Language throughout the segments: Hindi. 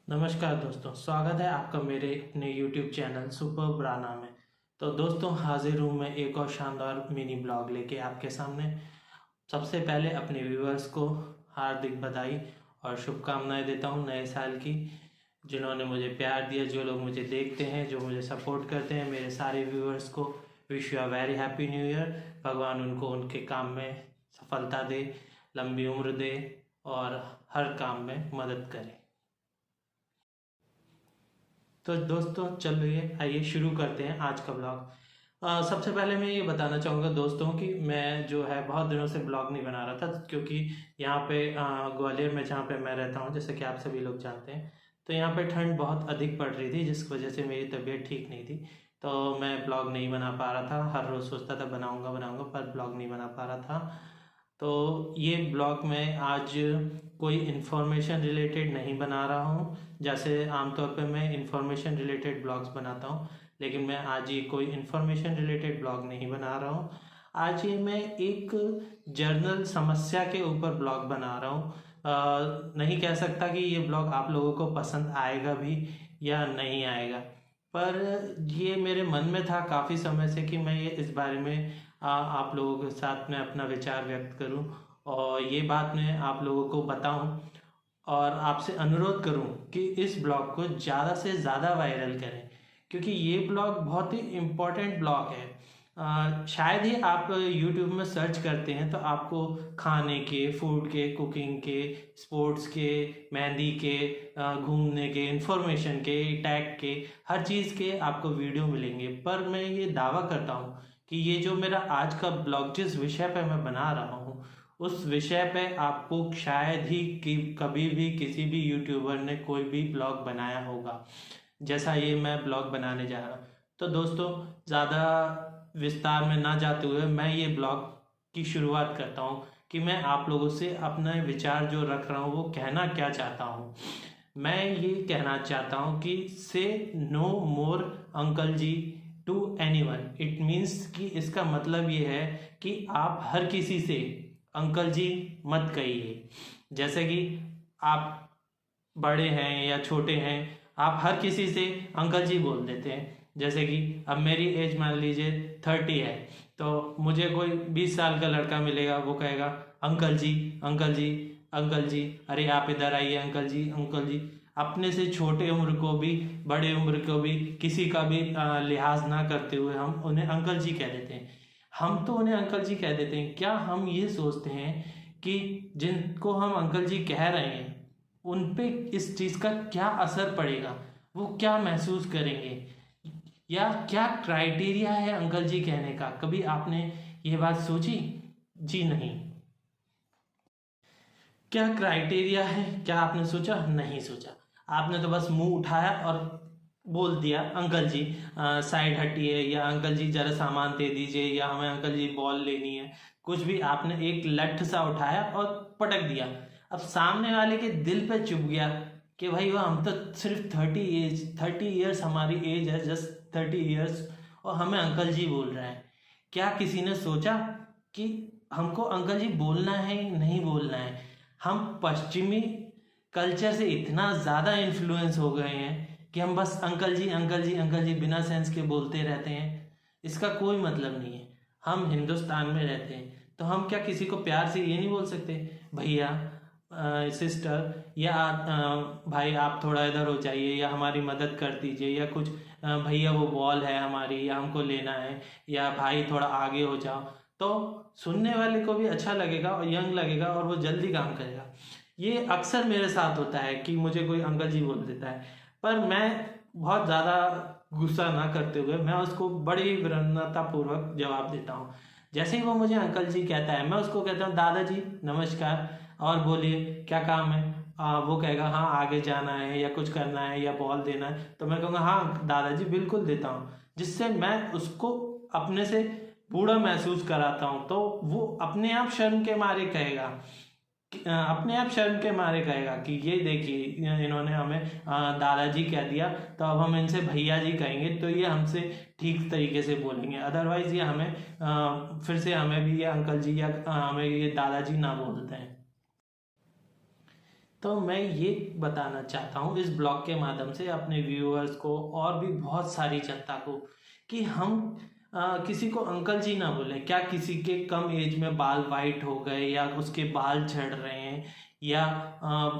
नमस्कार दोस्तों, स्वागत है आपका मेरे अपने YouTube चैनल सुपर ब्राना में। तो दोस्तों, हाजिर हूँ मैं एक और शानदार मिनी ब्लॉग लेके आपके सामने। सबसे पहले अपने व्यूअर्स को हार्दिक बधाई और शुभकामनाएं देता हूँ नए साल की। जिन्होंने मुझे प्यार दिया, जो लोग मुझे देखते हैं, जो मुझे सपोर्ट करते हैं, मेरे सारे व्यूअर्स को wish you a very happy new year. भगवान उनको उनके काम में सफलता दे, लंबी उम्र दे और हर काम में मदद करे। तो दोस्तों चलिए आइए शुरू करते हैं आज का ब्लॉग। सबसे पहले मैं ये बताना चाहूँगा दोस्तों कि मैं जो है बहुत दिनों से ब्लॉग नहीं बना रहा था, क्योंकि यहाँ पे ग्वालियर में जहाँ पे मैं रहता हूँ, जैसे कि आप सभी लोग जानते हैं, तो यहाँ पे ठंड बहुत अधिक पड़ रही थी, जिस वजह से मेरी तबीयत ठीक नहीं थी। तो मैं ब्लॉग नहीं बना पा रहा था। हर रोज़ सोचता था बनाऊँगा बनाऊँगा, पर ब्लॉग नहीं बना पा रहा था। तो ये ब्लॉग में आज कोई इन्फॉर्मेशन रिलेटेड नहीं बना रहा हूँ, जैसे आमतौर पे मैं इन्फॉर्मेशन रिलेटेड ब्लॉग्स बनाता हूँ, लेकिन मैं आज ये कोई इन्फॉर्मेशन रिलेटेड ब्लॉग नहीं बना रहा हूँ। आज ये मैं एक जर्नल समस्या के ऊपर ब्लॉग बना रहा हूँ। नहीं कह सकता कि ये ब्लॉग आप लोगों को पसंद आएगा भी या नहीं आएगा, पर ये मेरे मन में था काफ़ी समय से कि मैं ये इस बारे में आप लोगों के साथ में अपना विचार व्यक्त करूं और ये बात मैं आप लोगों को बताऊं और आपसे अनुरोध करूं कि इस ब्लॉग को ज़्यादा से ज़्यादा वायरल करें, क्योंकि ये ब्लॉग बहुत ही इम्पोर्टेंट ब्लॉग है। शायद ही आप यूट्यूब में सर्च करते हैं तो आपको खाने के, फूड के, कुकिंग के, स्पोर्ट्स के, मेहंदी के, घूमने के, इंफॉर्मेशन के, टैग के, हर चीज़ के आपको वीडियो मिलेंगे। पर मैं ये दावा करता हूँ कि ये जो मेरा आज का ब्लॉग जिस विषय पे मैं बना रहा हूँ, उस विषय पे आपको शायद ही कि कभी भी किसी भी यूट्यूबर ने कोई भी ब्लॉग बनाया होगा जैसा ये मैं ब्लॉग बनाने जा रहा हूँ। तो दोस्तों, ज़्यादा विस्तार में ना जाते हुए मैं ये ब्लॉग की शुरुआत करता हूँ कि मैं आप लोगों से अपना विचार जो रख रहा हूँ वो कहना क्या चाहता हूँ। मैं ये कहना चाहता हूँ कि say no more uncle ji to anyone. It means कि इसका मतलब ये है कि आप हर किसी से अंकल जी मत कहिए। जैसे कि आप बड़े हैं या छोटे हैं, आप हर किसी से अंकल जी बोल देते हैं। जैसे कि अब मेरी एज मान लीजिए 30 है, तो मुझे कोई 20 साल का लड़का मिलेगा, वो कहेगा अंकल जी, अंकल जी, अंकल जी, अरे आप इधर आइए अंकल जी, अंकल जी। अपने से छोटे उम्र को भी, बड़े उम्र को भी, किसी का भी लिहाज ना करते हुए हम उन्हें अंकल जी कह देते हैं। हम तो उन्हें अंकल जी कह देते हैं, क्या हम ये सोचते हैं कि जिनको हम अंकल जी कह रहे हैं उन पे इस चीज़ का क्या असर पड़ेगा, वो क्या महसूस करेंगे, या क्या क्राइटेरिया है अंकल जी कहने का? कभी आपने ये बात सोची? जी नहीं। क्या क्राइटेरिया है, क्या आपने सोचा? नहीं सोचा। आपने तो बस मुंह उठाया और बोल दिया अंकल जी साइड हटिए, या अंकल जी जरा सामान दे दीजिए, या हमें अंकल जी बॉल लेनी है। कुछ भी आपने एक लठ सा उठाया और पटक दिया। अब सामने वाले के दिल पे चुभ गया कि भाई वह हम तो सिर्फ 30 ईयर्स हमारी एज है, जस्ट 30 ईयर्स, और हमें अंकल जी बोल रहा है। क्या किसी ने सोचा कि हमको अंकल जी बोलना है नहीं बोलना है? हम पश्चिमी कल्चर से इतना ज़्यादा इन्फ्लुएंस हो गए हैं कि हम बस अंकल जी, अंकल जी, अंकल जी बिना सेंस के बोलते रहते हैं। इसका कोई मतलब नहीं है। हम हिंदुस्तान में रहते हैं तो हम क्या किसी को प्यार से ये नहीं बोल सकते, भैया, सिस्टर, या भाई आप थोड़ा इधर हो जाइए, या हमारी मदद कर दीजिए, या कुछ भैया वो बॉल है हमारी, या हमको लेना है, या भाई थोड़ा आगे हो जाओ। तो सुनने वाले को भी अच्छा लगेगा और यंग लगेगा और वो जल्दी काम करेगा। ये अक्सर मेरे साथ होता है कि मुझे कोई अंकल जी बोल देता है, पर मैं बहुत ज़्यादा गुस्सा ना करते हुए मैं उसको बड़ी विनम्रतापूर्वक जवाब देता हूँ। जैसे ही वो मुझे अंकल जी कहता है, मैं उसको कहता हूँ दादाजी नमस्कार, और बोलिए क्या काम है? वो कहेगा हाँ आगे जाना है, या कुछ करना है, या बॉल देना है, तो मैं कहूँगा हाँ दादाजी बिल्कुल देता हूँ। जिससे मैं उसको अपने से बूढ़ा महसूस कराता हूँ, तो वो अपने आप शर्म के मारे कहेगा अपने आप शर्म के मारे कहेगा कि ये देखिए इन्होंने हमें दादाजी कह दिया, तो अब हम इनसे भैया जी कहेंगे तो ये हमसे ठीक तरीके से बोलेंगे। अदरवाइज ये हमें फिर से हमें भी ये अंकल जी या हमें ये दादाजी ना बोलते हैं। तो मैं ये बताना चाहता हूँ इस ब्लॉग के माध्यम से अपने व्यूअर्स को और भी बहुत सारी जनता को कि हम किसी को अंकल जी ना बोलें। क्या किसी के कम एज में बाल वाइट हो गए या उसके बाल झड़ रहे हैं या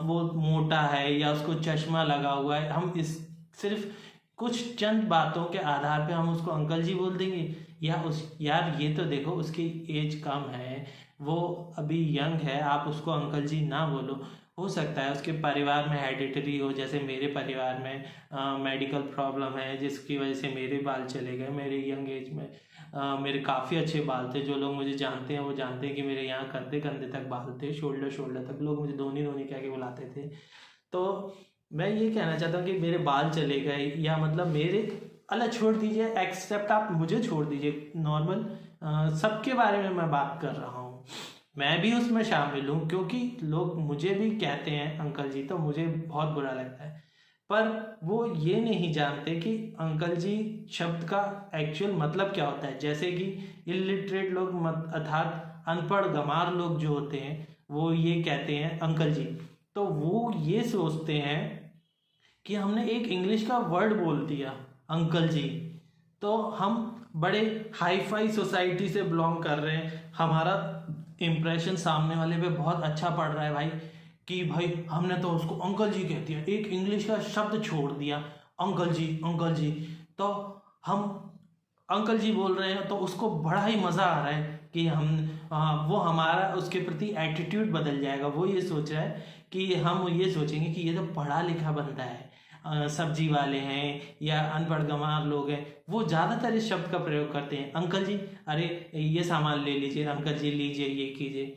वो मोटा है या उसको चश्मा लगा हुआ है, हम इस सिर्फ कुछ चंद बातों के आधार पे हम उसको अंकल जी बोल देंगे? या उस यार ये तो देखो उसकी एज कम है, वो अभी यंग है, आप उसको अंकल जी ना बोलो। हो सकता है उसके परिवार में हेरिडिटरी हो, जैसे मेरे परिवार में मेडिकल प्रॉब्लम है जिसकी वजह से मेरे बाल चले गए मेरे यंग एज में। मेरे काफ़ी अच्छे बाल थे, जो लोग मुझे जानते हैं वो जानते हैं कि मेरे यहाँ कंधे कंधे तक बाल थे, शोल्डर शोल्डर तक, लोग मुझे धोनी धोनी कह के बुलाते थे। तो मैं ये कहना चाहता हूँ कि मेरे बाल चले गए या मतलब मेरे, अल्लाह छोड़ दीजिए, एक्सेप्ट आप मुझे छोड़ दीजिए, नॉर्मल सबके बारे में मैं बात कर रहा हूँ, मैं भी उसमें शामिल हूँ, क्योंकि लोग मुझे भी कहते हैं अंकल जी तो मुझे बहुत बुरा लगता है। पर वो ये नहीं जानते कि अंकल जी शब्द का एक्चुअल मतलब क्या होता है। जैसे कि इलिटरेट लोग अर्थात अनपढ़ गंवार लोग जो होते हैं वो ये कहते हैं अंकल जी, तो वो ये सोचते हैं कि हमने एक इंग्लिश का वर्ड बोल दिया अंकल जी, तो हम बड़े हाई फाई सोसाइटी से बिलोंग कर रहे हैं, हमारा इम्प्रेशन सामने वाले पे बहुत अच्छा पड़ रहा है भाई, कि भाई हमने तो उसको अंकल जी कह दिया, एक इंग्लिश का शब्द छोड़ दिया, अंकल जी अंकल जी, तो हम अंकल जी बोल रहे हैं तो उसको बड़ा ही मज़ा आ रहा है कि वो हमारा उसके प्रति एटीट्यूड बदल जाएगा। वो ये सोच रहा है कि हम ये सोचेंगे कि ये तो पढ़ा लिखा बंदा है, सब्जी वाले हैं या अनपढ़ गंवार लोग हैं, वो ज़्यादातर इस शब्द का प्रयोग करते हैं, अंकल जी, अरे ये सामान ले लीजिए, अंकल जी लीजिए, ये कीजिए।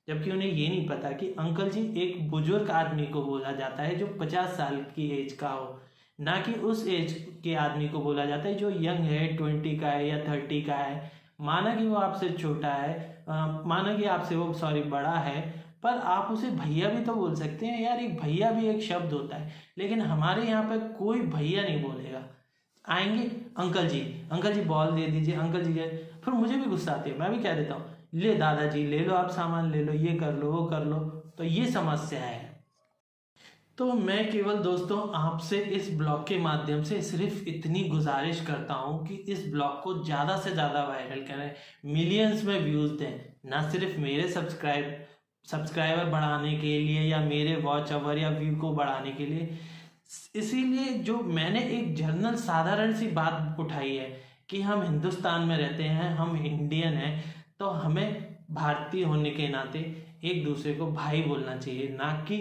जबकि उन्हें ये नहीं पता कि अंकल जी एक बुजुर्ग आदमी को बोला जाता है जो 50 साल की एज का हो, ना कि उस एज के आदमी को बोला जाता है जो यंग है, 20 का है या 30 का है। माना कि वो आपसे छोटा है, माना कि आपसे वो बड़ा है, पर आप उसे भैया भी तो बोल सकते हैं यार, एक भैया भी एक शब्द होता है। लेकिन हमारे यहाँ पे कोई भैया नहीं बोलेगा, आएंगे अंकल जी बॉल दे दीजिए, अंकल जी फिर मुझे भी गुस्सा आती है, मैं भी कह देता हूँ ले दादाजी ले लो, आप सामान ले लो, ये कर लो वो कर लो। तो ये समस्या है। तो मैं केवल दोस्तों आपसे इस ब्लॉग के माध्यम से सिर्फ इतनी गुजारिश करता हूँ कि इस ब्लॉग को ज़्यादा से ज़्यादा वायरल करें, मिलियंस में व्यूज़ दें, ना सिर्फ मेरे सब्सक्राइबर बढ़ाने के लिए या मेरे वॉच आवर या व्यू को बढ़ाने के लिए। इसीलिए जो मैंने एक जनरल साधारण सी बात उठाई है कि हम हिंदुस्तान में रहते हैं, हम इंडियन हैं, तो हमें भारतीय होने के नाते एक दूसरे को भाई बोलना चाहिए, ना कि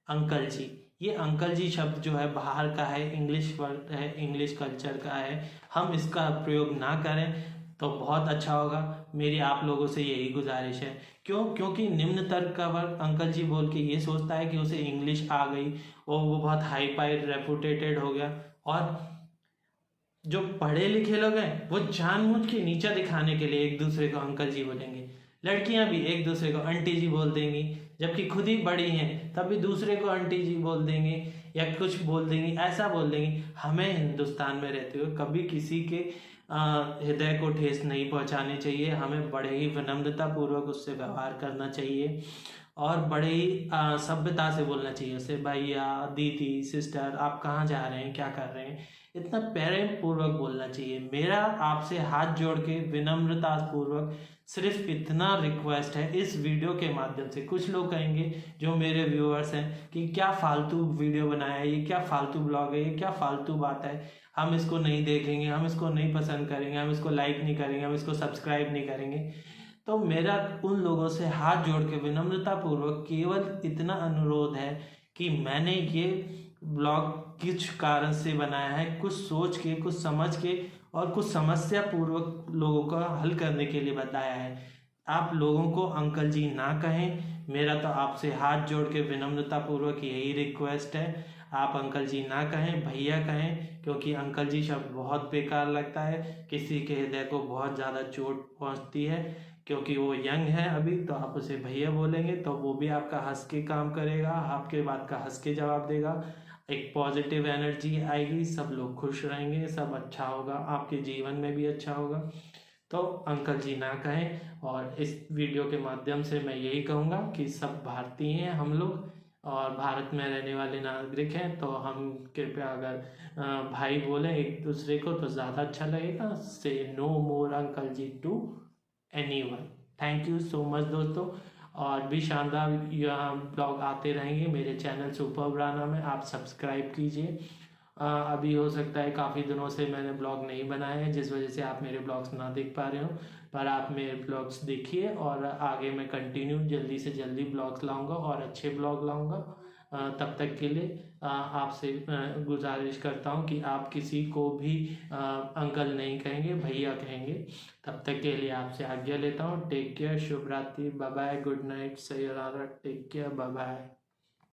अंकल जी। ये अंकल जी शब्द जो है बाहर का है, इंग्लिश वर्ड है, इंग्लिश कल्चर का है, हम इसका प्रयोग ना करें तो बहुत अच्छा होगा। मेरी आप लोगों से यही गुजारिश है। क्योंकि निम्न तर्क का वर्ग अंकल जी बोल के ये सोचता है कि उसे इंग्लिश आ गई और वो बहुत हाई फाई रेपुटेटेड हो गया, और जो पढ़े लिखे लोग हैं वो जानबूझ के नीचा दिखाने के लिए एक दूसरे को अंकल जी बोलेंगे। लड़कियां भी एक दूसरे को आंटी जी बोल देंगी, जबकि खुद ही बड़ी हैं तब भी दूसरे को आंटी जी बोल देंगे या कुछ बोल देंगी, ऐसा बोल देंगी। हमें हिंदुस्तान में रहते हुए कभी किसी के हृदय को ठेस नहीं पहुंचानी चाहिए, हमें बड़े ही विनम्रता पूर्वक उससे व्यवहार करना चाहिए और बड़े ही सभ्यता से बोलना चाहिए उसे, भैया दीदी सिस्टर आप कहाँ जा रहे हैं, क्या कर रहे हैं, इतना प्रेम पूर्वक बोलना चाहिए। मेरा आपसे हाथ जोड़ के विनम्रता पूर्वक सिर्फ इतना रिक्वेस्ट है इस वीडियो के माध्यम से। कुछ लोग कहेंगे जो मेरे व्यूअर्स हैं कि क्या फालतू वीडियो बनाया है, ये क्या फालतू ब्लॉग है, ये क्या फालतू बात है, हम इसको नहीं देखेंगे, हम इसको नहीं पसंद करेंगे, हम इसको लाइक नहीं करेंगे, हम इसको सब्सक्राइब नहीं करेंगे। तो मेरा उन लोगों से हाथ जोड़ के विनम्रता पूर्वक केवल इतना अनुरोध है कि मैंने ये ब्लॉग कुछ कारण से बनाया है, कुछ सोच के, कुछ समझ के और कुछ समस्या पूर्वक लोगों का हल करने के लिए बताया है। आप लोगों को अंकल जी ना कहें, मेरा तो आपसे हाथ जोड़ के विनम्रता पूर्वक यही रिक्वेस्ट है। आप अंकल जी ना कहें, भैया कहें, क्योंकि अंकल जी शब्द बहुत बेकार लगता है, किसी के हृदय को बहुत ज़्यादा चोट पहुंचती है। क्योंकि वो यंग है अभी, तो आप उसे भैया बोलेंगे तो वो भी आपका हंस के काम करेगा, आपके बात का हंस के जवाब देगा, एक पॉजिटिव एनर्जी आएगी, सब लोग खुश रहेंगे, सब अच्छा होगा, आपके जीवन में भी अच्छा होगा। तो अंकल जी ना कहें। और इस वीडियो के माध्यम से मैं यही कहूँगा कि सब भारतीय हैं हम लोग, और भारत में रहने वाले नागरिक हैं, तो हम कृपया अगर भाई बोले एक दूसरे को तो ज़्यादा अच्छा लगेगा। Say no more uncle ji to anyone. Thank you so much दोस्तों। और भी शानदार यहाँ ब्लॉग आते रहेंगे मेरे चैनल सुपर ब्राना में, आप सब्सक्राइब कीजिए। अभी हो सकता है काफ़ी दिनों से मैंने ब्लॉग नहीं बनाए हैं, जिस वजह से आप मेरे ब्लॉग्स ना देख पा रहे हो, पर आप मेरे ब्लॉग्स देखिए और आगे मैं कंटिन्यू जल्दी से जल्दी ब्लॉग्स लाऊंगा और अच्छे ब्लॉग लाऊंगा। तब तक के लिए आपसे गुजारिश करता हूँ कि आप किसी को भी अंकल नहीं कहेंगे, भैया कहेंगे। तब तक के लिए आपसे आज्ञा लेता हूँ। टेक केयर, शुभ रात्रि, bye bye, good night, sayonara, take care, bye bye.